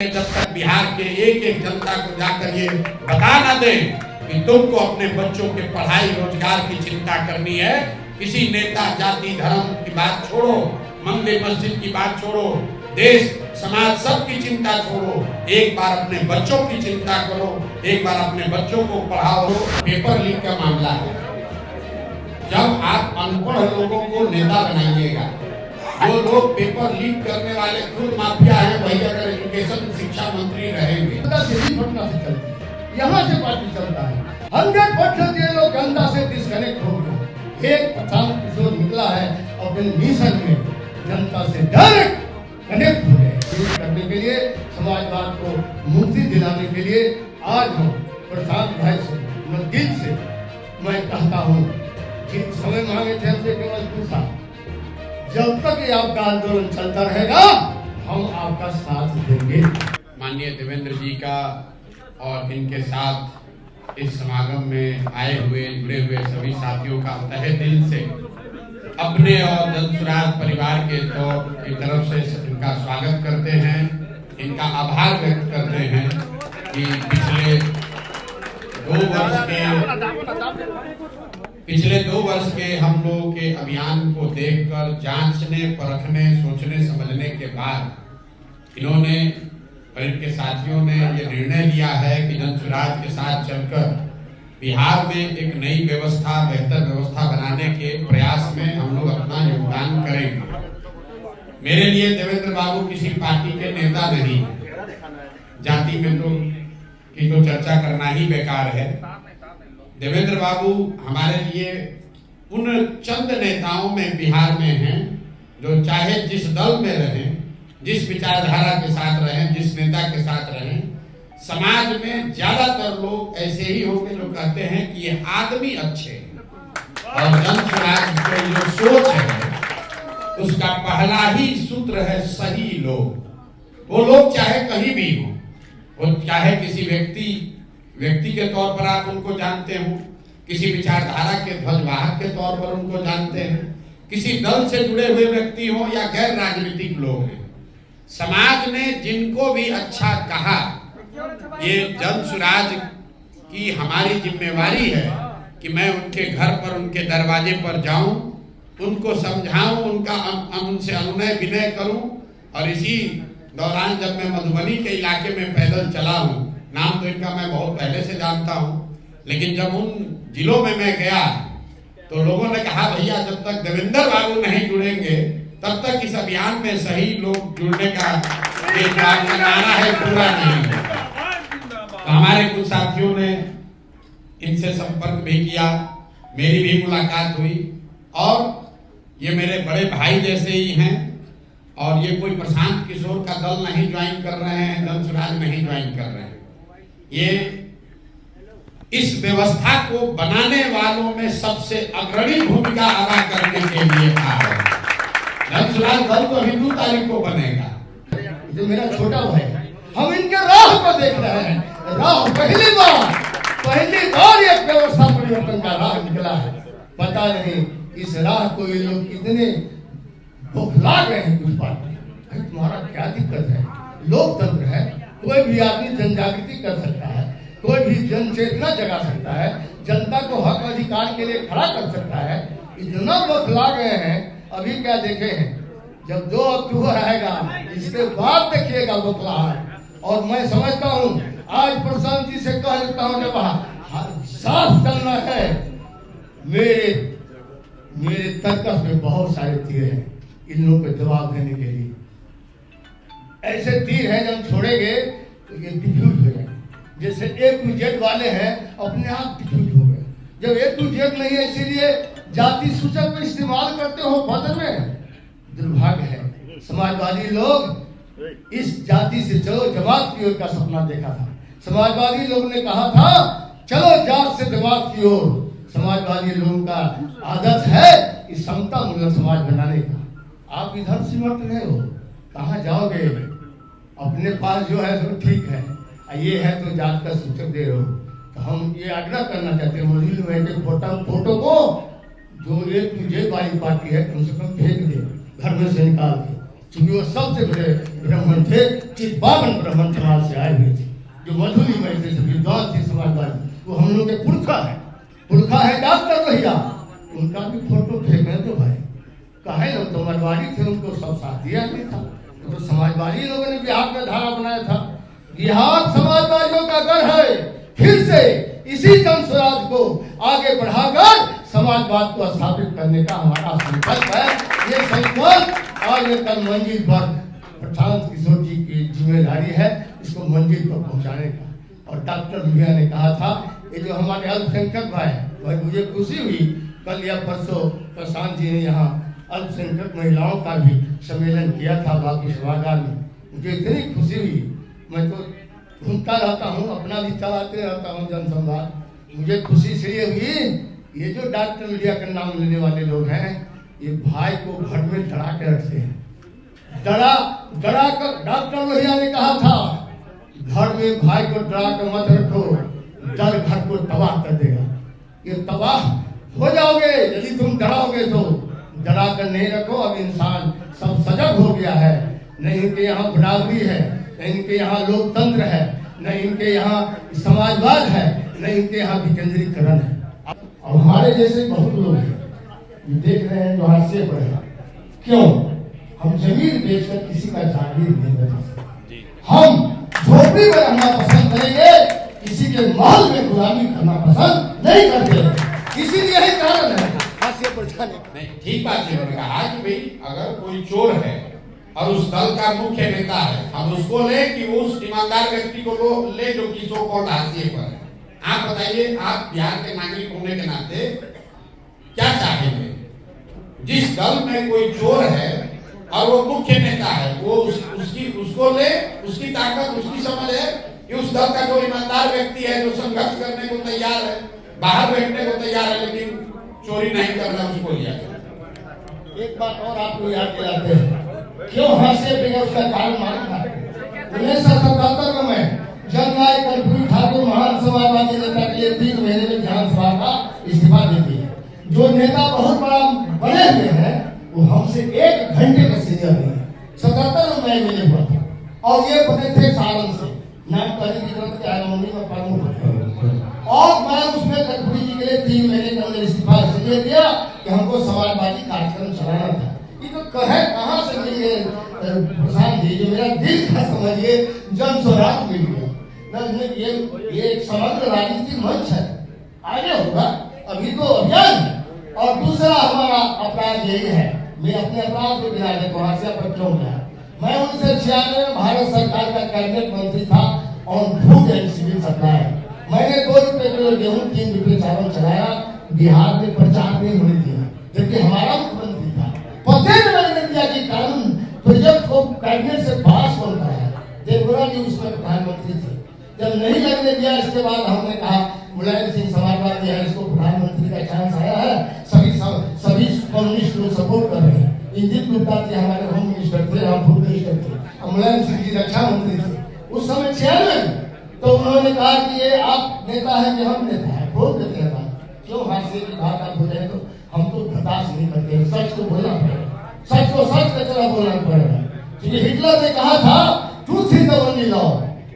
जब तक बिहार के एक एक जनता को जाकर ये बता ना दे कि तुमको अपने बच्चों के पढ़ाई रोजगार की चिंता करनी है, किसी नेता जाति धर्म की बात छोड़ो, मंदिर मस्जिद की बात छोड़ो, देश समाज सब की चिंता छोड़ो, एक बार अपने बच्चों की चिंता करो, एक बार अपने बच्चों को पढ़ाओ। पेपर लीक का मामला है, जब आप अनपढ़ लोगों को नेता बनाइएगा, जो लोग पेपर लीक करने वाले खुद माफिया हैं, वही अगर एजुकेशन शिक्षा मंत्री रहेंगे। घटना से चलती है, यहाँ से पार्टी चलता है। 100% ये लोग जनता से डिस्कनेक्ट हो गए। एक प्रशांत किशोर निकला है अपने मिशन में जनता से डायरेक्ट कनेक्ट हो गए। करने के लिए समाजवाद को मुक्ति दिलाने के लिए आज हम प्रशांत भाई से मैं दिल से मैं कहता हूँ कि समय मांगे थे हमसे केवल पूछा, जब तक ये आपका आंदोलन चलता रहेगा हम आपका साथ देंगे। माननीय देवेंद्र जी का और इनके साथ इस समागम में आए हुए जुड़े हुए सभी साथियों का तहे दिल से अपने और जनसुराज परिवार के की तरफ से इनका स्वागत करते हैं, इनका आभार व्यक्त करते हैं कि पिछले दो वर्ष के हम लोगों के अभियान को देखकर जांचने, परखने, सोचने, समझने के बाद इन्होंने और इनके साथियों ने ये निर्णय लिया है कि जनसुराज के साथ चलकर बिहार में एक नई व्यवस्था, बेहतर व्यवस्था बनाने के प्रयास में हम लोग अपना योगदान करेंगे। मेरे लिए देवेंद्र बाबू किसी पार्टी के नेता नहीं, जाति में तो चर्चा करना ही बेकार है। देवेंद्र बाबू हमारे लिए उन चंद नेताओं में बिहार में हैं जो चाहे जिस दल में रहें, जिस विचारधारा के साथ रहें, जिस नेता के साथ रहें, समाज में ज्यादातर लोग ऐसे ही होंगे जो कहते हैं कि ये आदमी अच्छे हैं। और जनसुराज की जो सोच है उसका पहला ही सूत्र है सही लोग। वो लोग चाहे कहीं भी हो, वो चाहे किसी व्यक्ति के तौर पर आप उनको जानते हो, किसी विचारधारा के ध्वजवाहक के तौर पर उनको जानते हैं, किसी दल से जुड़े हुए व्यक्ति हो या गैर राजनीतिक लोग हैं, समाज ने जिनको भी अच्छा कहा, ये जनसुराज की हमारी जिम्मेवारी है कि मैं उनके घर पर, उनके दरवाजे पर जाऊं, उनको समझाऊं, उनसे अनुनय विनय करूं। और इसी दौरान जब मैं मधुबनी के इलाके में पैदल चला हूं, नाम तो इनका मैं बहुत पहले से जानता हूं, लेकिन जब उन जिलों में मैं गया तो लोगों ने कहा भैया जब तक देवेंद्र बाबू नहीं जुड़ेंगे तब तक इस अभियान में सही लोग जुड़ने का ये नारा है पूरा नहीं होगा। तो हमारे कुछ साथियों ने इनसे संपर्क भी किया, मेरी भी मुलाकात हुई और ये मेरे बड़े भाई जैसे ही हैं और ये कोई प्रशांत किशोर का दल नहीं ज्वाइन कर रहे हैं, जनसुराज नहीं ज्वाइन कर रहे हैं। ये इस व्यवस्था को बनाने वालों में सबसे अग्रणी भूमिका अदा करने के लिए आ रहे हैं। जनसुराज दल तो अभी 2 तारीख को बनेगा। जो मेरा छोटा भाई, हम इनके राह को देख रहे हैं। राह पहली बार एक व्यवस्था परिवर्तन का राह निकला है। पता नहीं इस राह को ये लोग कितने बौखला गए हैं। कुछ पार्टी तुम्हारा क्या दिक्कत है? लोकतंत्र है, कोई भी आदमी जन जागृति कर सकता है, कोई भी जन चेतना जगा सकता है, जनता को हक अधिकार के लिए खड़ा कर सकता है। इतना बौखला गए हैं। अभी क्या देखे हैं, जब 2 अक्टूबर आएगा इसके बाद देखिएगा बौखलाहट। और मैं समझता हूँ आज प्रशांत जी से कह देता हूँ जब साफ चलना है, मेरे तर्कस में बहुत सारे तीर हैं इन लोगों पे जवाब देने के लिए। ऐसे तीर हैं जब छोड़ेंगे तो ये डिफ्यूज हो जाएंगे। जैसे A to Z वाले हैं अपने आप डिफ्यूज हो गए। जब A to Z नहीं है इसीलिए जाति सूचक को इस्तेमाल करते हो बदल में। दुर्भाग्य है, समाजवादी लोग इस जाति से चलो जमात की ओर का सपना देखा था। समाजवादी लोगों ने कहा था चलो जात से जमात की ओर। समाजवादी लोगों का आदत है इस समता मूलक समाज बनाने का। आप इधर सिमट रहे हो, कहाँ जाओगे? अपने पास जो है तो ठीक है, ये है तो जात का सूचक दे रहे हो। तो हम ये आग्रह करना चाहते हैं मोदी के फोटो को जो A to Z वाली पार्टी है कम से कम फेंक दे, घर में से निकाल के। क्योंकि वो सबसे बड़े ब्राह्मण थे, चित्पावन ब्राह्मण समाज से आए हुए थे, जो मधुली में थे, विद्वान थे समाजवादी। वो हम लोग के पुरखा है डॉक्टर लोहिया। उनका भी फोटो फेंके तो भाई कहे लोग तो मरवाड़ी थे, उनको सब साथ दिया नहीं था। तो समाजवादी लोगों ने बिहार में धारा बनाया था। बिहार समाजवादियों का गढ़ है। फिर से इसी जन स्वराज को आगे बढ़ाकर समाजवाद को स्थापित करने का हमारा संकल्प है। ये संकल्प आज कल मंजिल पर प्रशांत किशोर जी की जिम्मेदारी है, इसको मंजिल पर पहुंचाने का। और डॉक्टर लोहिया ने कहा था, ये जो हमारे अल्पसंख्यक भाई, मुझे खुशी हुई कल या परसों प्रशांत जी ने यहाँ अल्पसंख्यक महिलाओं का भी सम्मेलन किया था बाकी सभागार में। मुझे इतनी खुशी हुई, मैं तो घूमता रहता हूँ, अपना भी चलाते रहता हूँ जनसंवाद। मुझे खुशी इसलिए हुई, ये जो डॉक्टर लोहिया का नाम लेने वाले लोग हैं, ये भाई को घर में डरा के रखते हैं। डरा कर डॉक्टर लोहिया ने कहा था, घर में भाई को डरा कर मत रखो, डर घर को तबाह कर देगा। ये तबाह हो जाओगे यदि तुम डराओगे तो। डरा कर नहीं रखो। अब इंसान सब सजग हो गया है। न इनके यहाँ बराबरी है, न इनके यहाँ लोकतंत्र है, न इनके यहाँ समाजवाद है, न इनके यहाँ विकेंद्रीकरण है। अब हमारे जैसे बहुत लोग हैं जो देख रहे हैं, जो हादसे पर है। क्यों हम जमीन बेचकर किसी का जागीर नहीं बना सकते? हम झोपड़ी में रहना पसंद करेंगे, किसी के माल में गुलामी करना पसंद नहीं करते। इसीलिए यही कारण है हाशिए पर जाने का। नहीं, ठीक बात है। उन्होंने कहा कि भाई अगर कोई चोर है और उस दल का मुख्य नेता है, हम उसको ले कि उस ईमानदार व्यक्ति को ले जो कि सो कॉल्ड हाशिए पर है। आप बताइए, आप बिहार के नागरिक होने के नाते क्या चाहेंगे? जिस दल में कोई चोर है और वो मुख्य नेता है, वो उसको ले, उसकी ताकत, उसकी समझ है कि उस दल का जो ईमानदार व्यक्ति है, जो संघर्ष करने को तैयार है, बाहर बैठने को तैयार है, लेकिन चोरी नहीं करना, उसको लिया। एक बात और आपको याद दिलाते हैं, क्यों हाशिए पे उसका कारण मालूम था? 1977 में जननायक कर्पूरी ठाकुर महान समाजवादी नेता के लिए 3 महीने में विधानसभा का इस्तीफा दे दिया। जो नेता बहुत बड़ा बने हुए हैं, वो हमसे 1 घंटे का सीनियर नहीं है। 77 में मिले हुआ था और ये बने थे सालन से, नाम कहने की जरूरत क्या है, मम्मी में प्रमुख। और मैं उसमें कर्पूरी जी के लिए 3 महीने के अंदर इस्तीफा इसलिए दिया कि हमको समाजवादी कार्यक्रम चलाना था। ये तो कहे कहाँ से मिल गए प्रशांत जी, जो मेरा दिल था समझिए जन स्वराज मिल गया। ये एक समग्र राजनीतिक मंच है, आगे होगा, अभी तो अभियान है। और दूसरा हमारा अपराध यही है, मैं अपने अपराध को गिना देखो हाशिया पर क्यों गया। मैं 1996 में भारत सरकार का कैबिनेट मंत्री था on food and civil supply. मैंने 2 रुपए किलो गेहूं 3 रुपए चावल चलाया, बिहार में प्रचार नहीं होने दिया, जबकि हमारा मुख्यमंत्री था। पते में मैंने दिया कि कानून प्रोजेक्ट को कैबिनेट से पास कौन कराया, देवगौड़ा जी उसमें प्रधानमंत्री थे। जब नहीं लगने दिया, इसके बाद हमने कहा मुलायम सिंह समाजवादी है, इसको प्रधानमंत्री का चांस आया है, सभी कम्युनिस्ट लोग सपोर्ट कर रहे हैं। इंदिरा गुप्ता जी हमारे होम मिनिस्टर थे, हम फूड मिनिस्टर थे, मुलायम सिंह जी रक्षा मंत्री थे उस समय 96। तो उन्होंने कहा कि ये आप नेता है कि हम नेता है, वोट देते हैं। क्यों हाशिए की बात आप बोले तो हम तो बर्दाश्त नहीं करते, सच को बोलना पड़ेगा, सच को सच की तरह बोलना पड़ेगा। क्योंकि हिटलर ने कहा था truth is the only law,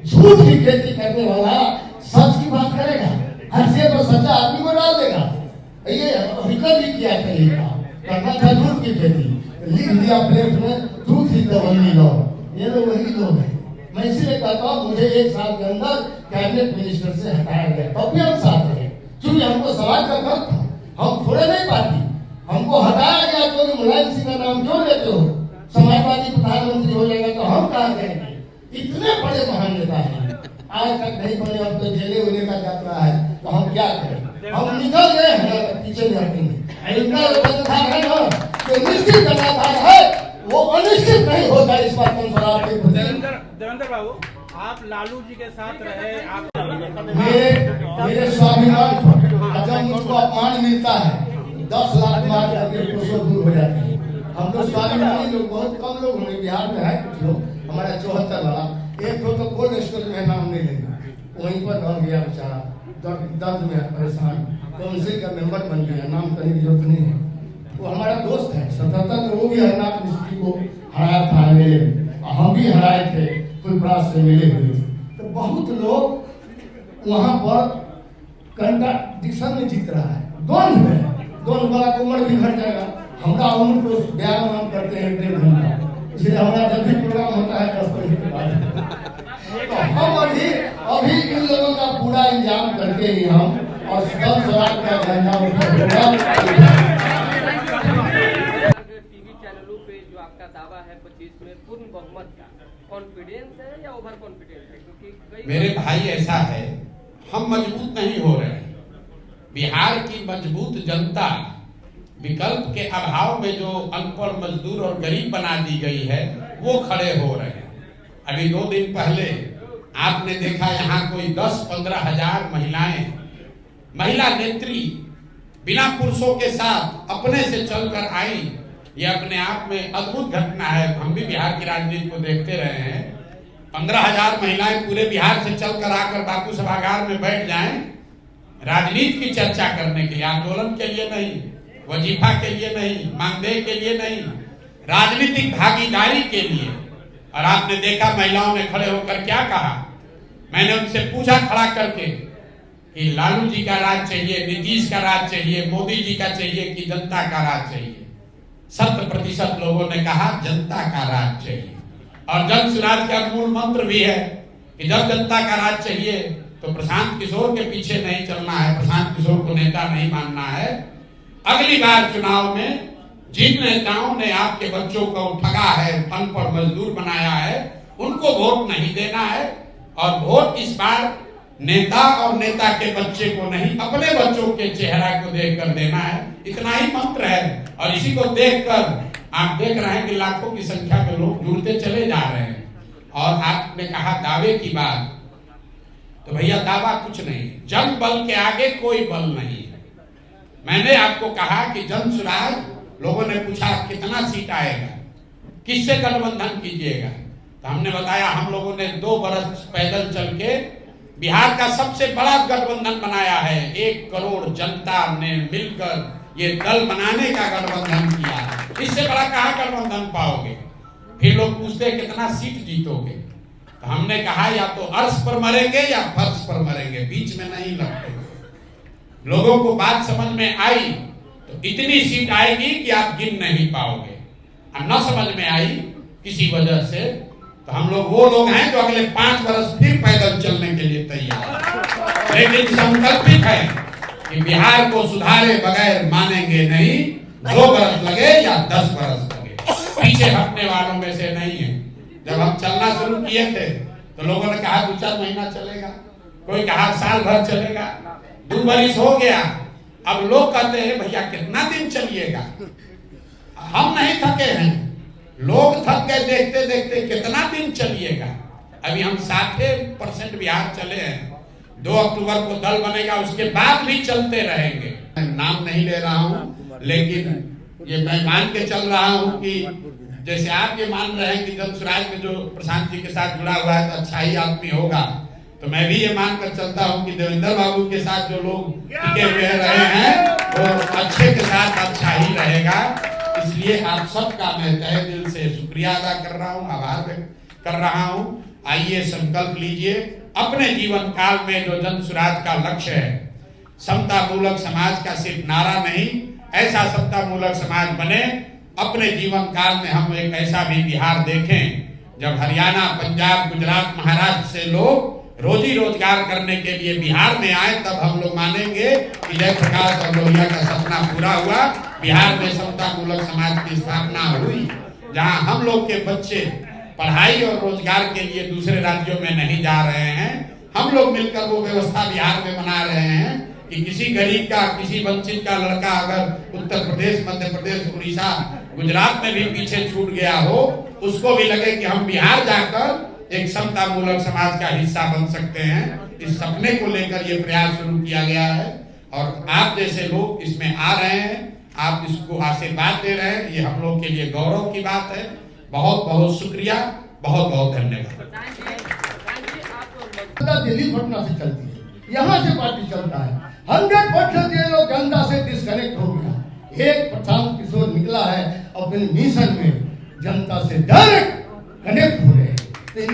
झूठ की खेती करने वाला सच की बात करेगा, हाशिए पर सच्चा आदमी को डाल देगा। ये हिटलर भी किया था, ये करना था झूठ की खेती, लिख दिया प्लेट में truth is the only law. ये लोग वही लोग हैं। मैं इसीलिए कहता हूँ मुझे 1 साल के अंदर कैबिनेट मिनिस्टर से हटाया गया, तब भी हम साथ रहे, क्योंकि हमको समाज का खर्च था, हम थोड़े नहीं पाती। हमको हटाया गया तो मुलायम सिंह का नाम क्यों लेते हो, समाजवादी प्रधानमंत्री हो जाएगा तो हम कहाँ जाएंगे? इतने बड़े महान नेता हैं, आज तक नहीं बने, अब तो जेले होने का यात्रा है, तो हम क्या करें? हम निकल गए हैं, पीछे नहीं हटेंगे। इनका है ना जो निश्चित कर्ताधार है वो अनिश्चित नहीं होता। इस बात को देवेंद्र बाबू, आप लालू जी के साथ रहे, आप मेरे स्वाभिमान पर जब मुझको अपमान मिलता है 10 लाख मार करके दूर हो जाते हैं। हम लोग स्वाभिमानी लोग बहुत कम लोग होंगे बिहार में है, कुछ लोग हमारा 74 वाला एक तो कोल्ड स्टोर में नाम नहीं लेंगे, वहीं पर रह गया बेचारा, दर्द में परेशान, काउंसिल का मेंबर बन गया, नाम करने की जरूरत नहीं है। वो हमारा दोस्त है, 77 में वो भी हरनाथ मिस्त्री को हराया था मेरे, हम भी हराए थे, कोई प्रास से मिले हुए थे। तो बहुत लोग वहाँ पर कंट्राडिक्शन में जीत रहा है, द्वंद्व है। द्वंद्व वाला को उम्र भी घट जाएगा। हमारा उम्र तो बयान हम करते हैं 1.5 घंटा, इसलिए हमारा जब भी प्रोग्राम होता है 10 बजे के बाद। तो हम अभी इन लोगों का पूरा इंतजाम करके ही हम और स्वराज का झंडा टीवी चैनलों पे जो आपका दावा है 25 में पूर्ण बहुमत का, कॉन्फिडेंस है या ओवर कॉन्फिडेंस है? क्योंकि मेरे भाई ऐसा है, हम मजबूत नहीं हो रहे हैं। बिहार की मजबूत जनता विकल्प के अभाव में जो अनपढ़ मजदूर और गरीब बना दी गई है वो खड़े हो रहे हैं। अभी 2 दिन पहले आपने देखा यहाँ कोई 10-15 हजार महिला नेत्री बिना पुरुषों के साथ अपने से चलकर आई। ये अपने आप में अद्भुत घटना है। हम भी बिहार की राजनीति को देखते रहे हैं। 15,000 महिलाएं पूरे बिहार से चलकर आकर बापू सभागार में बैठ जाएं राजनीति की चर्चा करने के लिए, आंदोलन के लिए नहीं, वजीफा के लिए नहीं, मानदेय के लिए नहीं, राजनीतिक भागीदारी के लिए। और आपने देखा महिलाओं ने खड़े होकर क्या कहा। मैंने उनसे पूछा खड़ा करके कि लालू जी का राज चाहिए, नीतीश का राज चाहिए, मोदी जी का चाहिए कि जनता का राज चाहिए? 70% लोगों ने कहा जनता का राज चाहिए। और जन सुराज का मूल मंत्र भी है कि जब जनता का राज चाहिए तो प्रशांत किशोर के पीछे नहीं चलना है, प्रशांत किशोर को नेता नहीं मानना है। अगली बार चुनाव में जिन नेताओं ने आपके बच्चों को ठगा है, अनपढ़ मजदूर बनाया है, उनको वोट नहीं देना है। और वोट इस बार नेता और नेता के बच्चे को नहीं, अपने बच्चों के चेहरा को देखकर देना है। इतना ही मंत्र है। और इसी को देखकर आप देख रहे हैं कि लाखों की संख्या में लोग जुड़ते चले जा रहे हैं। और आपने कहा दावे की बात, तो भैया दावा कुछ नहीं, जन बल के आगे कोई बल नहीं है। मैंने आपको कहा कि जन सुराज, लोगों ने पूछा कितना सीट आएगा, किससे गठबंधन कीजिएगा, तो हमने बताया हम लोगों ने 2 बरस पैदल चल के बिहार का सबसे बड़ा गठबंधन बनाया है। 1 करोड़ जनता ने मिलकर ये दल बनाने का गठबंधन किया। इससे बड़ा कहाँ गठबंधन पाओगे? फिर लोग पूछते कितना सीट जीतोगे, तो हमने कहा या तो अर्श पर मरेंगे या फर्श पर मरेंगे, बीच में नहीं लगते। लोगों को बात समझ में आई तो इतनी सीट आएगी कि आप गिन नहीं पाओगे। और न समझ में आई किसी वजह से तो हम लोग वो लोग हैं जो अगले 5 वर्ष फिर पैदल चलने के लिए तैयार, लेकिन संकल्पित है कि बिहार को सुधारे बगैर मानेंगे नहीं। 2 बरस लगे या 10 बरस लगे, पीछे हटने वालों में से नहीं है। जब हम चलना शुरू किए थे तो लोगों ने कहा 2-4 महीना चलेगा, कोई कहा साल भर चलेगा, 2 बरिस हो गया। अब लोग कहते हैं भैया कितना दिन चलिएगा? हम नहीं थके हैं, लोग थक गए देखते देखते, कितना दिन चलिएगा? अभी हम 60% बिहार चले हैं। 2 अक्टूबर को दल बनेगा, उसके बाद भी चलते रहेंगे। नाम नहीं ले रहा हूं, लेकिन ये मैं मान के चल रहा हूं कि जैसे आप ये मान रहे हैं कि जन सुराज में जो प्रशांत जी के साथ जुड़ा हुआ है तो अच्छा ही आदमी होगा, तो मैं भी ये मानकर चलता हूं कि देवेंद्र बाबू के साथ जो लोग टिके हुए रहे हैं वो अच्छे के साथ अच्छा ही रहेगा। इसलिए आप सबका मैं तहे दिल से शुक्रिया अदा कर रहा हूं, आभार व्यक्त कर रहा हूं। आइए संकल्प लीजिए, अपने जीवन काल में जो जन सुराज का लक्ष्य है, समता मूलक समाज का सिर्फ नारा नहीं, ऐसा समता मूलक समाज बने। अपने जीवन काल में हम एक ऐसा भी बिहार देखें जब हरियाणा, पंजाब, गुजरात, महाराष्ट्र से लोग रोजी रोजगार करने के लिए बिहार में आए, तब हम लोग मानेंगे कि जयप्रकाश और लोहिया का सपना पूरा हुआ। बिहार में समता मूलक समाज की स्थापना हुई, जहां हम लोग के बच्चे पढ़ाई और रोजगार के लिए दूसरे राज्यों में नहीं जा रहे हैं। हम लोग मिलकर वो व्यवस्था बिहार में बना रहे हैं कि किसी गरीब का, किसी वंचित का लड़का अगर उत्तर प्रदेश, मध्य प्रदेश, उड़ीसा, गुजरात में भी पीछे छूट गया हो, उसको भी लगे कि हम बिहार जाकर एक समता मूलक समाज का हिस्सा बन सकते हैं। इस सपने को लेकर ये प्रयास शुरू किया गया है और आप जैसे लोग इसमें आ रहे हैं, आप इसको आशीर्वाद दे रहे हैं, ये हम लोग के लिए गौरव की बात है। बहुत बहुत शुक्रिया, बहुत बहुत धन्यवाद। दिल्ली पटना से चलती है, यहाँ से पार्टी चलता है। 100% ये लोग जनता से डिस्कनेक्ट हो गया। एक प्रशांत किशोर निकला है अपने मिशन में, जनता से डायरेक्ट कनेक्ट हो रहे हैं। तो इन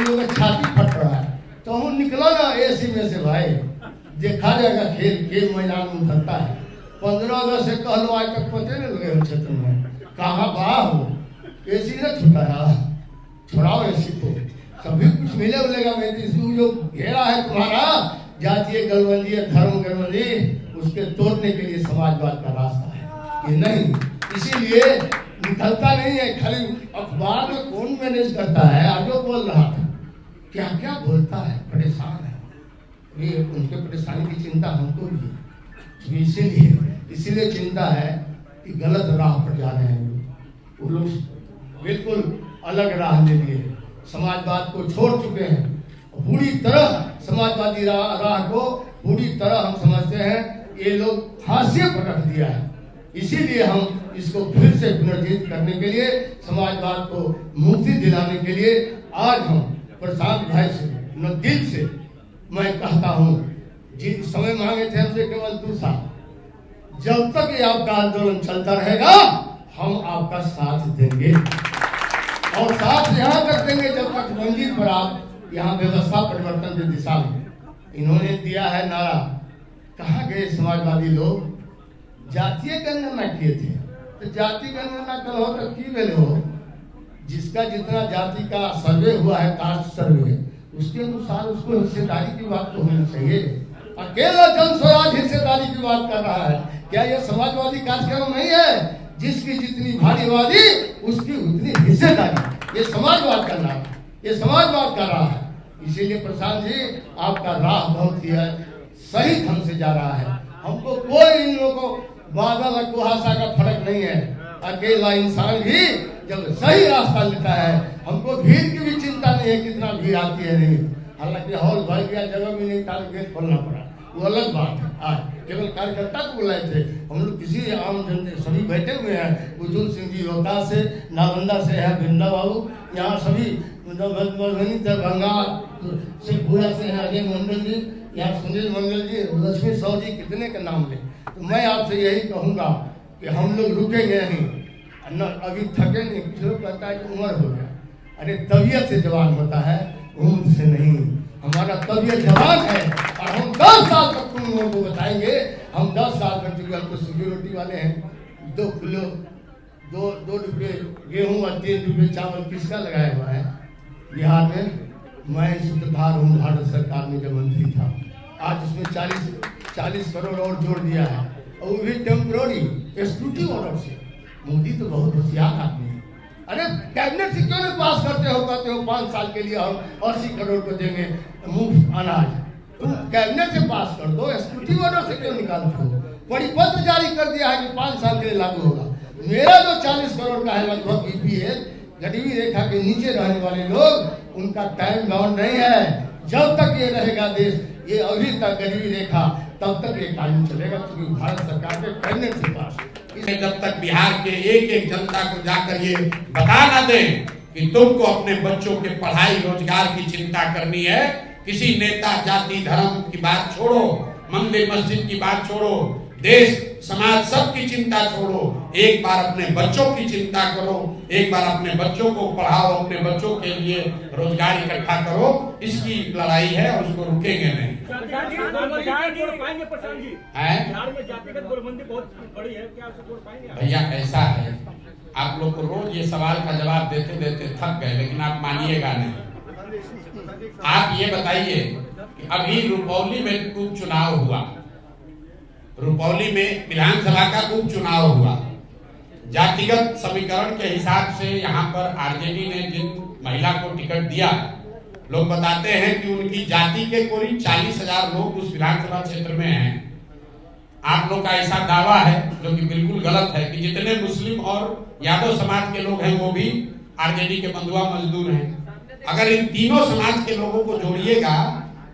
लोगों का छाती फट रहा है। तो हम निकला ना एसी में से भाई, देखा जाएगा खेल मैदान में उतरता है। 15 अगस्त से कहलो आज तक पते नहीं लगे हम क्षेत्र में कहाँ बाह हो, एसी न छुटा है, छुड़ाओ एसी को, कभी कुछ मिलेगा। मेरी जो घेरा है तुम्हारा जातीय गलबंदी है, धर्म गलबंदी, उसके तोड़ने के लिए समाजवाद का रास्ता है। ये नहीं, इसीलिए निकलता नहीं है। खाली अखबार में कौन मैनेज करता है, आजो बोल रहा था क्या क्या बोलता है, परेशान है। ये उनके परेशानी की चिंता हमको भी है, इसीलिए चिंता है कि गलत राह पर जा रहे हैं वो लोग, बिल्कुल अलग राह ले लिए, समाजवाद को छोड़ चुके हैं। पूरी तरह समाजवादी राह को पूरी तरह हम समझते हैं ये लोग हाशिए पर रख दिया है। इसीलिए हम इसको फिर से पुनर्जीवित करने के लिए, समाजवाद को मुक्ति दिलाने के लिए आज हम प्रशांत भाई से न दिल से मैं कहता हूँ, जिन समय मांगे थे हमसे केवल 2 साल, जब तक ये आपका आंदोलन चलता रहेगा हम आपका साथ देंगे और साथ यहाँ तक देंगे जब तक मंजिल पर आप यहाँ व्यवस्था परिवर्तन की दिशा में। इन्होंने दिया है नारा, कहाँ गए समाजवादी लोग, जातीय गणना किए थे, तो जाति गणना कल हो तो की वेले हो, जिसका जितना जाति का सर्वे हुआ है, कास्ट सर्वे, उसके अनुसार उसको हिस्सेदारी की बात तो होनी चाहिए। अकेला जन स्वराज हिस्सेदारी की बात कर रहा है, क्या यह समाजवादी कार्यक्रम नहीं है? जिसकी जितनी भारी आबादी उसकी उतनी हिस्सेदारी, ये समाजवाद का नाम है, ये समाजवाद का राह है। इसीलिए प्रशांत जी आपका राह बहुत ही सही ढंग से जा रहा है। हमको कोई इन लोगों को बादल और कुहासा का फर्क नहीं है। अकेला इंसान भी जब सही रास्ता लेता है, हमको भीड़ की भी चिंता नहीं है कितना भीड़ आती है नहीं। हालांकि हॉल भर गया, जगह भी नहीं था, गेट खोलना पड़ा, वो अलग बात है। आज केवल कार्यकर्ता को बुलाए थे, हम लोग किसी आम जनता सभी बैठे हुए हैं। उज्जवल सिंह जी रोहतास से, नालंदा से है बिंदा बाबू, यहाँ सभी मधुबनी दरभंगा से पूरा से है अजय मंडल जी, यहाँ सुनील मंडल जी, लक्ष्मी साहू जी, कितने का नाम ले। तो मैं आपसे यही कहूँगा कि हम लोग रुकेंगे नहीं, न अभी थके नहीं। कुछ लोग कहता है कि उम्र हो गया, अरे तबीयत से जवान होता है, उम्र से नहीं। हमारा तबीयत जवान है और हम 10 साल तक तुम लोगों को बताएंगे। हम 10 साल तक, क्योंकि हम तो सिक्योरिटी वाले हैं, 2 किलो 2 रुपये गेहूँ और 3 रुपये चावल किसका लगाया हुआ है बिहार में? मैं सूत्रधार हूँ भारत सरकार में जब मंत्री था। आज उसमें 40 करोड़ और जोड़ दिया है, और वो भी टेम्पोररी एक्सक्लूसिव ऑर्डर से। मोदी तो बहुत होशियार आदमी है। अरे कैबिनेट से क्यों नहीं पास करते हो? कहते हो 5 साल के लिए हम 80 करोड़ को देंगे मुफ्त अनाज। तुम कैबिनेट से पास कर दो, एक्सक्लूसिव ऑर्डर से क्यों निकालते हो? परिपत्र जारी कर दिया है कि 5 साल के लिए लागू होगा। मेरा जो 40 करोड़ का है लगभग बीपीएल, गरीबी रेखा के नीचे रहने वाले लोग, उनका टाइम बाउंड नहीं है। जब तक ये रहेगा देश, ये अभी तक गरीबी रेखा, तब तक ये कानून चलेगा, क्योंकि भारत सरकार के कैबिनेट से पास। जब तक बिहार के एक जनता को जाकर ये बता ना दें कि तुमको अपने बच्चों के पढ़ाई रोजगार की चिंता करनी है, किसी नेता जाति धर्म की बात छोड़ो, मंदिर मस्जिद की बात छोड़ो, देश समाज सबकी चिंता छोड़ो, एक बार अपने बच्चों की चिंता करो, एक बार अपने बच्चों को पढ़ाओ, अपने बच्चों के लिए रोजगार इकट्ठा करो। इसकी लड़ाई है और उसको रुकेंगे नहीं। भैया ऐसा है, आप लोग को रोज ये सवाल का जवाब देते देते थक गए, लेकिन आप मानिएगा नहीं। आप ये बताइए कि अभी रुपौली में उपचुनाव हुआ, रुपौली में विधानसभा का उपचुनाव हुआ। जातिगत समीकरण के हिसाब से यहाँ पर आरजेडी ने जिन महिला को टिकट दिया, लोग बताते हैं कि उनकी जाति के करीब 40,000 लोग उस विधानसभा क्षेत्र में हैं। आप लोग का ऐसा दावा है, जो कि बिल्कुल गलत है, कि जितने मुस्लिम और यादव समाज के लोग हैं वो भी आरजेडी के बंधुआ मजदूर हैं। अगर इन तीनों समाज के लोगों को जोड़िएगा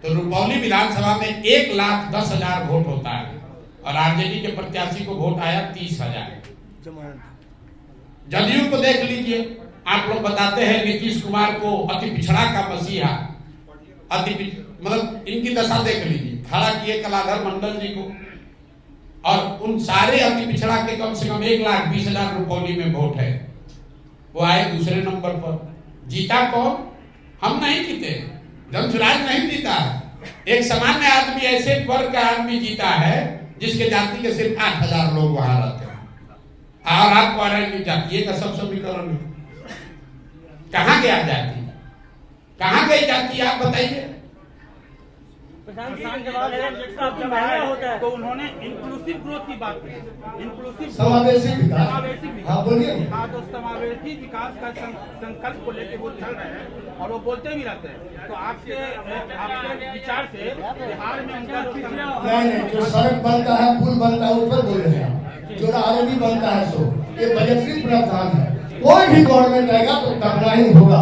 तो रुपौली विधानसभा में 1,10,000 वोट होता है और आरजेडी के प्रत्याशी को वोट आया 30,000। जदयू को देख लीजिए, आप लोग बताते हैं नीतीश कुमार को अति पिछड़ा का मसीहा, मतलब इनकी दशा देख लीजिए, खड़ा किए कलाधर मंडल जी को, और उन सारे अति पिछड़ा के कम से कम 1,20,000 रुपौली में वोट है। वो आए दूसरे नंबर पर। जीता कौन? हम नहीं जीते, धनसुराज नहीं जीता है। एक सामान्य आदमी, ऐसे वर्ग का आदमी जीता है जिसके जाति के सिर्फ 8,000 लोग वहां रहते हैं, और आप कह रहे हैं कि जातीय का सब समीकरण। कहां गया जाति? कहां गई जाति? आप बताइए। तो उन्होंने इंक्लूसिव ग्रोथ की बात की, इंक्लूसिव समावेशी विकास। हाँ बोलिए। हाँ, तो समावेशी विकास का संकल्प को लेकर वो चल रहे हैं और वो बोलते भी रहते हैं। तो आपके विचार से बिहार में उनका नहीं, जो सड़क बनता है, पुल बनता है, उस पर बोल रहे हैं। जो आरओबी बनता है, सो ये बजटरी प्रावधान है। कोई भी गवर्नमेंट आएगा तो करना ही होगा।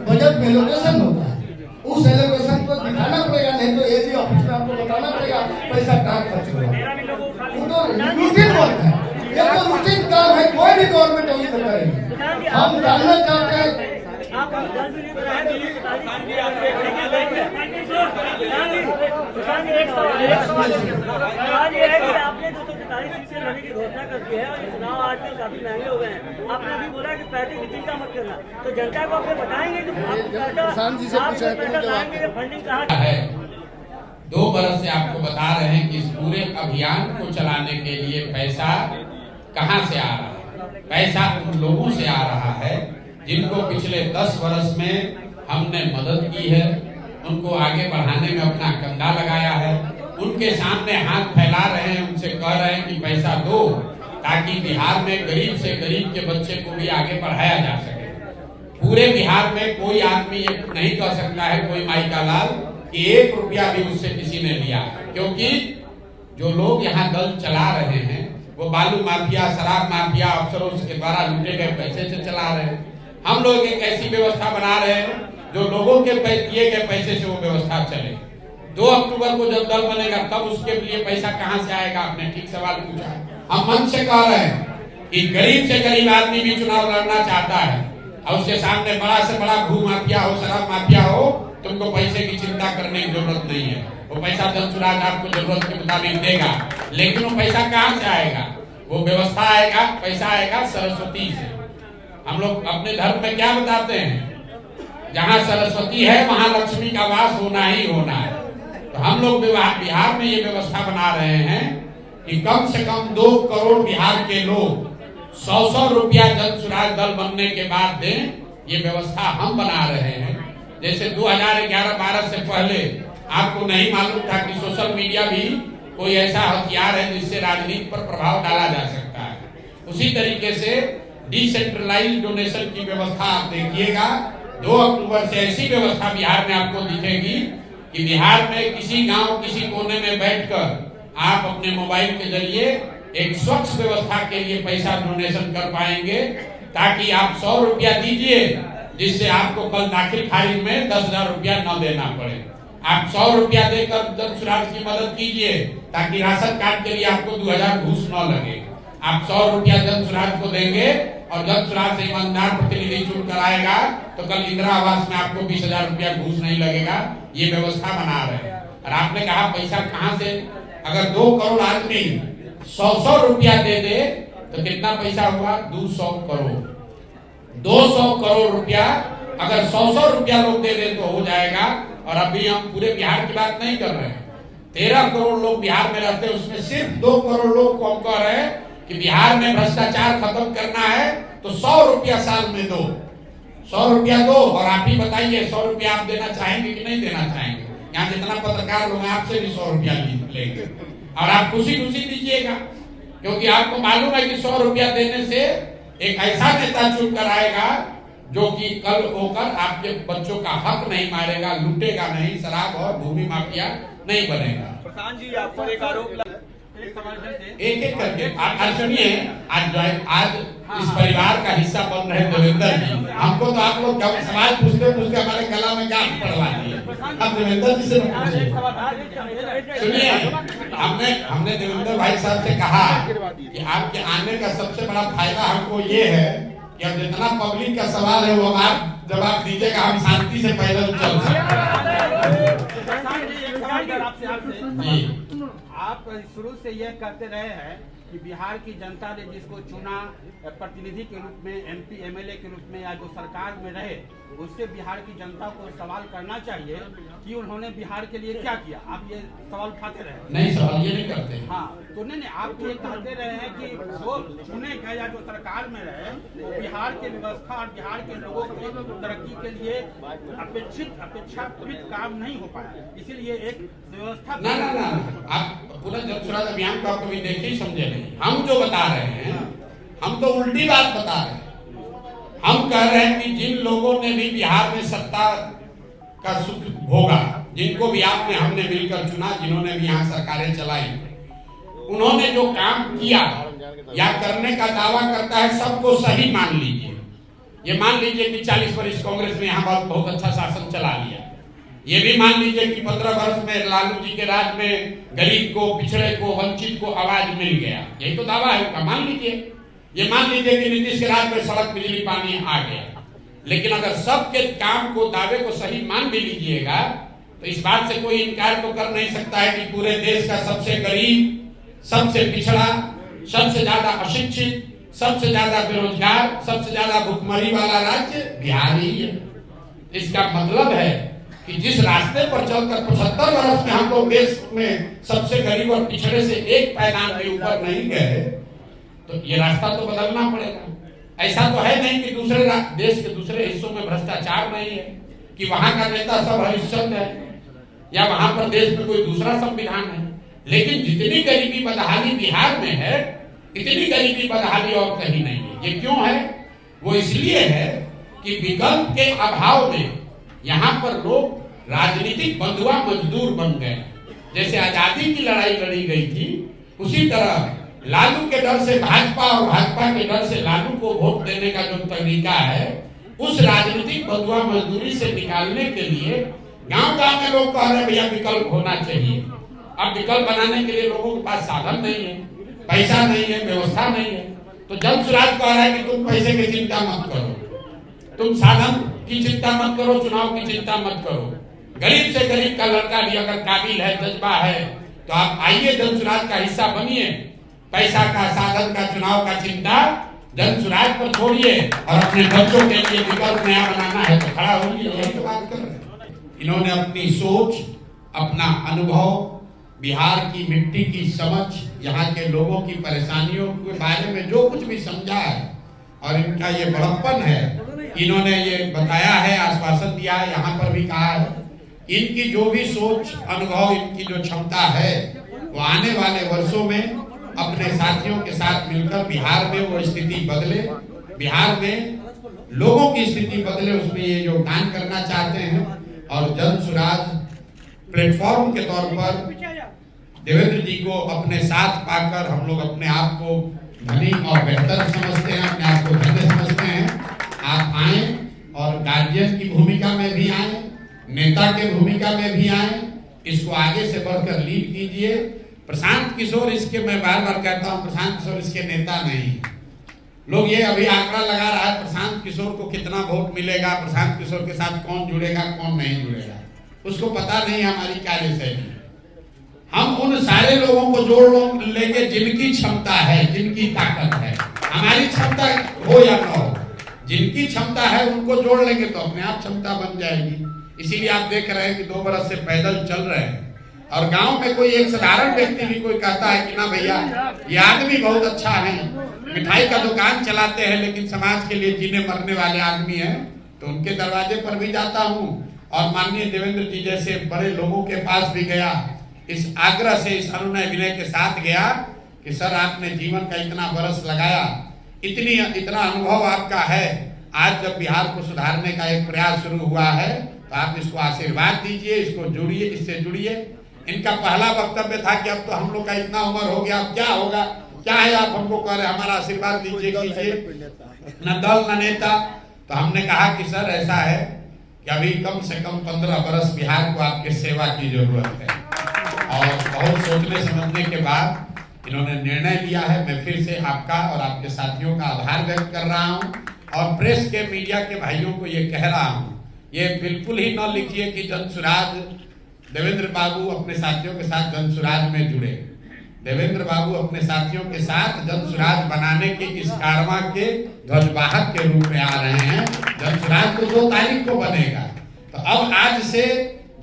बजट में एलोकेशन होता है, उस एलोकेशन को दिखाना पड़ेगा, नहीं तो एजी ऑफिस में आपको बताना पड़ेगा पैसा कहाँ खर्च होगा। वो तो रूटीन वर्क है, ये तो रूटीन काम है, कोई भी गवर्नमेंट वही तो करेगी। हम जानना चाहते हैं आपने जो लड़ने की घोषणा करती है और चुनाव आजकल काफी महंगे हो गए हैं। आपने अभी बोला कि पैसे की चिंता मत करना, तो जनता को आपने बताएंगे कि किसान जी से पूछा फंडिंग कहाँ है। 2 बरस से आपको बता रहे हैं कि इस पूरे अभियान को चलाने के लिए पैसा कहां से आ रहा है। पैसा उन लोगों से आ रहा है जिनको पिछले 10 वर्ष में हमने मदद की है, उनको आगे बढ़ाने में अपना कंधा लगाया है। उनके सामने हाथ फैला रहे हैं, उनसे कह रहे हैं कि पैसा दो, ताकि बिहार में गरीब से गरीब के बच्चे को भी आगे बढ़ाया जा सके। पूरे बिहार में कोई आदमी ये नहीं कह सकता है, कोई माई का लाल, कि 1 रुपया भी उससे किसी ने लिया, क्योंकि जो लोग यहाँ दल चला रहे हैं वो बालू माफिया, शराब माफिया अफसरों के द्वारा लूटे गए पैसे से चला रहे हैं। हम लोग एक ऐसी व्यवस्था बना रहे हैं जो लोगों के दिए गए पैसे से वो व्यवस्था चले। 2 अक्टूबर को जब दल बनेगा तब उसके लिए पैसा कहां से आएगा? आपने ठीक सवाल पूछा। हम मन से कह रहे हैं कि गरीब से गरीब आदमी भी चुनाव लड़ना चाहता है और उसके सामने बड़ा से बड़ा भू माफिया हो, शराब माफिया हो, तुमको पैसे की चिंता करने की जरूरत नहीं है। वो पैसा धनसुराज आपको जरूरत के मुताबिक देगा, लेकिन वो पैसा कहां से आएगा? वो व्यवस्था आएगा, पैसा आएगा सरस्वती से। हम लोग अपने धर्म में क्या बताते हैं? जहाँ सरस्वती है वहाँ लक्ष्मी का वास होना ही होना है। तो हम लोग बिहार में ये व्यवस्था बना रहे हैं कि कम से कम 2 करोड़ बिहार के लोग 100 रुपया धनसुराज दल बनने के बाद दें। ये व्यवस्था हम बना रहे हैं। जैसे 2011-12 से पहले आपको नहीं मालूम था कि सोशल मीडिया भी कोई ऐसा हथियार है जिससे राजनीति पर प्रभाव डाला जा सकता है। उसी तरीके से डिसेंट्रलाइज्ड डोनेशन की व्यवस्था आप देखिएगा। 2 अक्टूबर से ऐसी व्यवस्था बिहार में आपको दिखेगी कि बिहार में किसी गांव, किसी कोने में बैठकर आप अपने मोबाइल के जरिए एक स्वच्छ व्यवस्था के लिए पैसा डोनेशन कर पाएंगे, ताकि आप 100 रुपया दीजिए जिससे आपको कल दाखिल खारिज में 10,000 रुपया न देना पड़े। आप 100 रुपया देकर धनसुराज की मदद कीजिए ताकि राशन कार्ड के लिए आपको 2,000 घूस न लगे। आप 100 रुपया धनसुराज को देंगे और धनसुराज से ईमानदार प्रतिनिधि चुन कर आएगा तो कल इंदिरा आवास में आपको 20,000 रुपया घूस नहीं लगेगा। ये व्यवस्था बना रहे हैं। और आपने कहा पैसा कहां से? अगर 2 करोड़ आदमी 100 रुपया दे दे तो कितना पैसा हुआ? 200 करोड़। 200 करोड़ रुपया अगर 100 रुपया लोग दे दे तो हो जाएगा। और अभी हम पूरे बिहार की बात नहीं कर रहे हैं। 13 करोड़ लोग बिहार में रहते हैं, उसमें सिर्फ 2 करोड़ लोग को हम कह रहे हैं कि बिहार में भ्रष्टाचार खत्म करना है तो 100 रुपया साल में दो, 100 रुपया दो। और आप ही बताइए 100 रुपया आप देना चाहेंगे कि नहीं देना चाहेंगे? यहाँ जितना पत्रकार लोग हैं आपसे भी 100 रुपया लेंगे और आप खुशी खुशी दीजिएगा, क्योंकि आपको मालूम है कि 100 रुपया देने से एक ऐसा नेता चुन कर आएगा जो कि कल होकर आपके बच्चों का हक नहीं मारेगा, लूटेगा नहीं, शराब और भूमि माफिया नहीं बनेगा। प्रधान जी, आप पर एक आरोप एक एक करके आज सुनिए। आज इस परिवार का हिस्सा बन रहे देवेंद्र जी। हमको तो आप लोग सवाल पूछते पूछते हमारे गला में गांठ पड़वा दिए। अब देवेंद्र जी से सुनिए, हमने देवेंद्र भाई साहब से कहा कि आपके आने का सबसे बड़ा फायदा हमको ये है कि अब जितना पब्लिक का सवाल है वो आप जवाब दीजिएगा, हम शांति से पैदल चल सकते हैं। आप शुरू से यह कहते रहे हैं कि बिहार की जनता ने जिसको चुना प्रतिनिधि के रूप में, MP MLA के रूप में, या जो सरकार में रहे, उससे बिहार की जनता को सवाल करना चाहिए कि उन्होंने बिहार के लिए क्या किया। आप ये सवाल उठाते रहे। नहीं, सवाल ये नहीं करते। हाँ, तो नहीं, आप ये कहते रहे हैं कि जो चुने गए या जो सरकार में रहे, वो बिहार की व्यवस्था और बिहार के लोगों की तरक्की के लिए अपेक्षाकृत काम नहीं हो पाया, इसीलिए एक व्यवस्था। ना, आप पूरा जन सुराज अभियान को आप कभी देखे ही समझे नहीं। हम जो बता रहे हैं, हम तो उल्टी बात बता रहे हैं। हम कह रहे हैं कि जिन लोगों ने भी बिहार में सत्ता का सुख भोगा, जिनको भी आपने हमने मिलकर चुना, जिन्होंने भी यहाँ सरकारें चलाई, उन्होंने जो काम किया या करने का दावा करता है, सबको सही मान लीजिए। ये मान लीजिए कि 40 वर्ष कांग्रेस ने यहाँ बहुत अच्छा शासन चला लिया। ये भी मान लीजिए कि 15 वर्ष में लालू जी के राज में गरीब को, पिछड़े को, वंचित को आवाज मिल गया। यही तो दावा है उनका, मान लीजिए। ये मान लीजिए कि नीतीश के राज में सड़क, बिजली, पानी आ गया। लेकिन अगर सबके काम को, दावे को सही मान भी लीजिएगा, तो इस बात से कोई इनकार तो कर नहीं सकता है कि पूरे देश का सबसे गरीब, सबसे पिछड़ा, सबसे ज्यादा अशिक्षित, सबसे ज्यादा बेरोजगार, सबसे ज्यादा भुखमरी वाला राज्य बिहार ही है। इसका मतलब है कि जिस रास्ते पर चलकर 75 वर्ष में हम लोग देश में सबसे गरीब और पिछड़े से एक पायदान के ऊपर नहीं गए, तो ये रास्ता तो बदलना पड़ेगा। ऐसा तो है नहीं कि दूसरे देश के दूसरे हिस्सों में भ्रष्टाचार नहीं है, कि वहां का नेता सब हरिश्चंद्र है, या वहां पर देश में कोई दूसरा संविधान है। लेकिन जितनी गरीबी बदहाली बिहार में है, इतनी गरीबी बदहाली और कहीं नहीं है। ये क्यों है? वो इसलिए है कि विकल्प के अभाव में यहाँ पर लोग राजनीतिक बंधुआ मजदूर बन गए। जैसे आजादी की लड़ाई लड़ी गई थी, उसी तरह लालू के डर से भाजपा और भाजपा के डर से लालू को वोट देने का जो तरीका है, उस राजनीतिक बंधुआ मजदूरी से निकालने के लिए गांव-गांव में लोग कह रहे हैं भैया विकल्प होना चाहिए। अब विकल्प बनाने के लिए लोगों के पास साधन नहीं है, पैसा नहीं है, व्यवस्था नहीं है। तो जन सुराज कह रहा है कि तुम पैसे की चिंता मत करो, तुम साधन की चिंता मत करो, चुनाव की चिंता मत करो। गरीब से गरीब का लड़का भी अगर काबिल है, जज्बा है, तो आप आइए, जन सुराज का हिस्सा बनिए। पैसा का, साधन का, चुनाव का चिंता जन सुराज पर छोड़िए और अपने बच्चों के लिए विकल्प नया बनाना है तो खड़ा होइए। यही तो बात कर रहे हैं। इन्होंने अपनी सोच, अपना अनुभव, बिहार की मिट्टी की समझ, यहाँ के लोगों की परेशानियों के बारे में जो कुछ भी समझा है, और इनका ये बड़प्पन है, इन्होंने ये बताया है, आश्वासन दिया है, यहाँ पर भी कहा है। इनकी जो भी सोच, अनुभव, इनकी जो क्षमता है, वो आने वाले वर्षों में अपने साथियों के साथ मिलकर बिहार में वो स्थिति बदले, बिहार में लोगों की स्थिति बदले, उसमें ये योगदान करना चाहते हैं। और जन सुराज प्लेटफॉर्म के तौर पर देवेंद्र जी को अपने साथ पाकर हम लोग अपने आप को धनी और बेहतर समझते हैं, अपने आप को धन्य समझते हैं। आप आए और गार्जियन की भूमिका में भी आए, नेता के भूमिका में भी आए, इसको आगे से बढ़कर लीड कीजिए। प्रशांत किशोर इसके, मैं बार बार कहता हूँ, प्रशांत किशोर इसके नेता नहीं। लोग ये अभी आंकड़ा लगा रहा है प्रशांत किशोर को कितना वोट मिलेगा, प्रशांत किशोर के साथ कौन जुड़ेगा, कौन नहीं जुड़ेगा, उसको पता नहीं हमारी कार्यशैली। हम उन सारे लोगों को जोड़ लेंगे जिनकी क्षमता है, जिनकी ताकत है। हमारी क्षमता हो या न हो, जिनकी क्षमता है उनको जोड़ लेंगे तो अपने आप क्षमता बन जाएगी। इसीलिए आप देख रहे हैं कि 2 बरस से पैदल चल रहे हैं, और गांव में कोई एक साधारण व्यक्ति भी कोई कहता है कि ना भैया ये आदमी बहुत अच्छा है, मिठाई का दुकान चलाते हैं लेकिन समाज के लिए जीने मरने वाले आदमी हैं, तो उनके दरवाजे पर भी जाता हूँ और माननीय देवेंद्र जी जैसे बड़े लोगों के पास भी गया, इस आग्रह से, इस अनुनय विनय के साथ गया कि सर आपने जीवन का इतना बरस लगाया, इतना अनुभव आपका है, आज जब बिहार को सुधारने का एक प्रयास शुरू हुआ है तो आप इसको आशीर्वाद दीजिए, इसको जुड़िए, इससे जुड़िए। इनका पहला वक्तव्य था कि अब तो हम लोग का इतना उम्र हो गया, अब क्या होगा, क्या है आप हमको कह रहे, हमारा आशीर्वाद दीजिए, कीजिए, न दल न नेता। तो हमने कहा कि सर ऐसा है कि अभी कम से कम 15 बरस बिहार को आपकी सेवा की जरूरत है। और बहुत सोचने समझने के बाद इन्होंने निर्णय लिया है। मैं फिर से आपका और आपके साथियों का आभार व्यक्त कर रहा हूँ, और प्रेस के, मीडिया के भाइयों को ये कह रहा हूँ, ये बिल्कुल ही न लिखिए कि जन सुराज देवेंद्र बाबू अपने साथियों के साथ जन सुराज में जुड़े। देवेंद्र बाबू अपने साथियों के साथ जन सुराज बनाने के इस कारवां के ध्वजवाहक के रूप में आ रहे हैं। जन सुराज तो 2 तारीख को बनेगा, तो अब आज से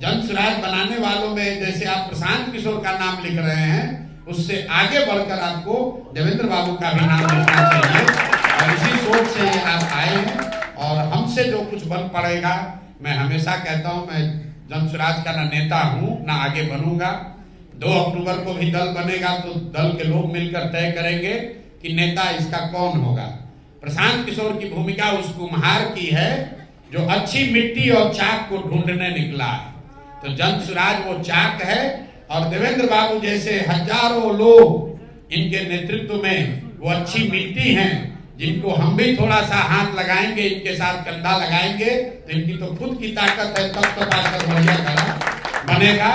जन सुराज बनाने वालों में जैसे आप प्रशांत किशोर का नाम लिख रहे हैं, उससे आगे बढ़कर आपको देवेंद्र बाबू का भी नाम लिखना चाहिए। और इसी सोच से ये आप आए हैं और हमसे जो कुछ बन पड़ेगा, मैं हमेशा कहता हूं मैं जन सुराज का ना नेता हूं ना आगे बनूंगा। 2 अक्टूबर को भी दल बनेगा तो दल के लोग मिलकर तय करेंगे कि नेता इसका कौन होगा। प्रशांत किशोर की भूमिका उस कुम्हार की है जो अच्छी मिट्टी और चाक को ढूंढने निकला है, तो जन सुराज वो चाक है और देवेंद्र बाबू जैसे हजारों लोग इनके नेतृत्व में वो अच्छी मिट्टी हैं, जिनको हम भी थोड़ा सा हाथ लगाएंगे, इनके साथ कंधा लगाएंगे तो इनकी तो खुद की ताकत है, तब तो ताकत बढ़िया करा बनेगा।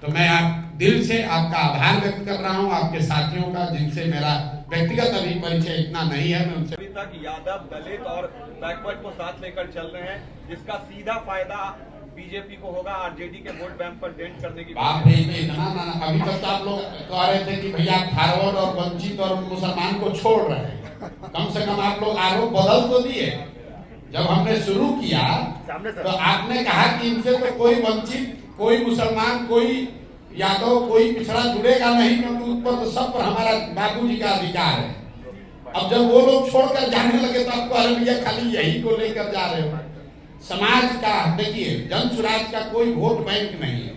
तो मैं आप दिल से आपका आभार व्यक्त कर रहा हूं, आपके साथियों का जिनसे मेरा व्यक्तिगत अभी परिचय इतना नहीं है। मैं उनसे अभी तक यादव, दलित और बैकवर्ड को साथ लेकर चल रहे हैं, जिसका सीधा फायदा बीजेपी को होगा आरजेडी के वोट बैंक पर डेंट करने की बात इतना ना। अभी तक तो आप लोग कह रहे थे कि भैया फॉरवर्ड और वंचित और मुसलमान को छोड़ रहे हैं, कम से कम आप लोग आरोप बदल तो दिए। जब हमने शुरू किया तो आपने कहा कि इनसे तो कोई वंचित, कोई मुसलमान, कोई यादव, कोई पिछड़ा जुड़ेगा नहीं, क्योंकि उस पर तो सब पर हमारा बाबूजी का अधिकार है। अब जब वो लोग छोड़कर जाने लगे तो आपको अरे भैया खाली यही को लेकर जा रहे हो। समाज का देखिए, जन सुराज का कोई वोट बैंक नहीं है,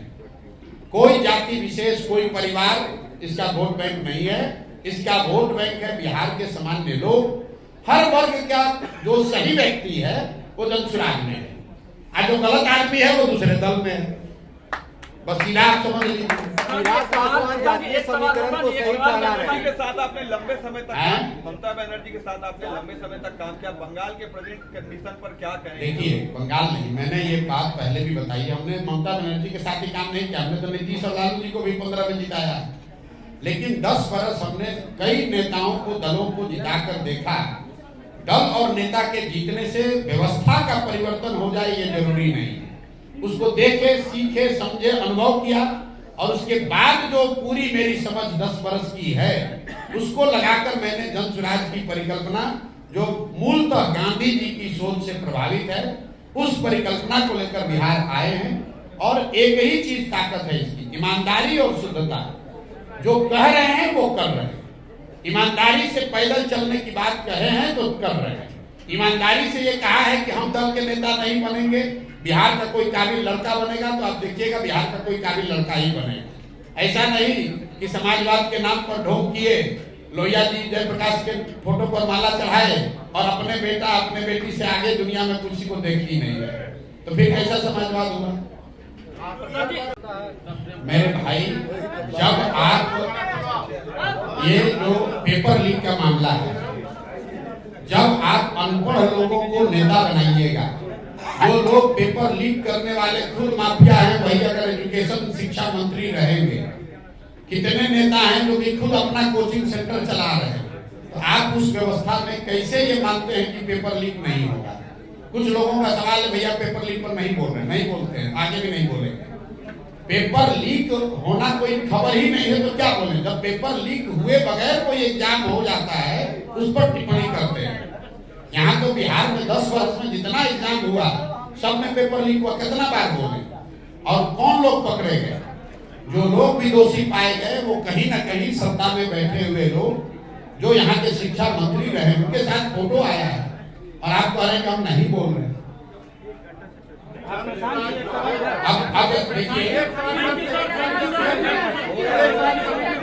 कोई जाति विशेष, कोई परिवार इसका वोट बैंक नहीं है। इसका वोट बैंक है बिहार के सामान्य लोग, हर वर्ग का जो सही व्यक्ति है वो जन सुराज में है, और जो गलत आदमी है वो दूसरे दल में है। बस सीधा आप समझ लीजिए। जातीय समीकरण को सही ठहरा रहे हैं। के साथ आपने लंबे समय तक ममता बनर्जी के साथ आपने लंबे समय तक काम किया, बंगाल के प्रेजेंट कंडीशन पर क्या कहें? देखिए, बंगाल नहीं, मैंने ये बात पहले भी बताई है, हमने ममता बनर्जी के साथ ही काम नहीं किया, हमने तो नीतीश और लालू जी को भी 15 में जिताया, लेकिन 10 बरस हमने कई नेताओं को, दलों को जिताकर देखा। दल और नेता के जीतने से व्यवस्था का परिवर्तन हो जाए ये जरूरी नहीं है। उसको देखे, सीखे, समझे, अनुभव किया और उसके बाद जो पूरी मेरी समझ 10 बरस की है उसको लगाकर मैंने जन सुराज की परिकल्पना, जो मूलतः गांधी जी की सोच से प्रभावित है, उस परिकल्पना को लेकर बिहार आए हैं। और एक ही चीज ताकत है इसकी, ईमानदारी और शुद्धता। जो कह रहे हैं वो कर रहे हैं। ईमानदारी से पैदल चलने की बात कहे हैं तो कर रहे हैं। ईमानदारी से ये कहा है कि हम दल के नेता नहीं बनेंगे, बिहार का कोई काबिल लड़का बनेगा, तो आप देखिएगा बिहार का कोई काबिल लड़का ही बनेगा। ऐसा नहीं कि समाजवाद के नाम पर ढोंग किए, लोहिया जी जयप्रकाश के फोटो पर माला चढ़ाए और अपने बेटा, अपने बेटी से आगे दुनिया में किसी को देखी नहीं है, तो फिर कैसा समाजवाद होगा? मेरे भाई, जब आप ये जो पेपर लीक का मामला है, जब आप अनपढ़ लोगों को नेता बनाइएगा, जो लोग पेपर लीक करने वाले खुद माफिया हैं, वही अगर एजुकेशन शिक्षा मंत्री रहेंगे, कितने नेता हैं जो कि खुद अपना कोचिंग सेंटर चला रहे हैं, तो आप उस व्यवस्था में कैसे ये मानते हैं कि पेपर लीक नहीं होगा? कुछ लोगों का सवाल है, भैया पेपर लीक पर नहीं बोल रहे, नहीं बोलते हैं, आगे भी नहीं बोलेंगे। पेपर लीक होना कोई खबर ही नहीं है तो क्या बोले? जब पेपर लीक हुए बगैर कोई एग्जाम हो जाता है उस पर टिप्पणी करते हैं। यहाँ तो बिहार में 10 वर्ष में जितना एग्जाम हुआ सब में पेपर लीक हुआ, कितना बार बोले? और कौन लोग पकड़े गए? जो लोग भी दोषी पाए गए वो कहीं ना कहीं सत्ता में बैठे हुए लोग जो यहाँ के शिक्षा मंत्री रहे, उनके साथ फोटो आया है और आप कह रहे हैं कि हम नहीं बोल रहे। अब देखिए,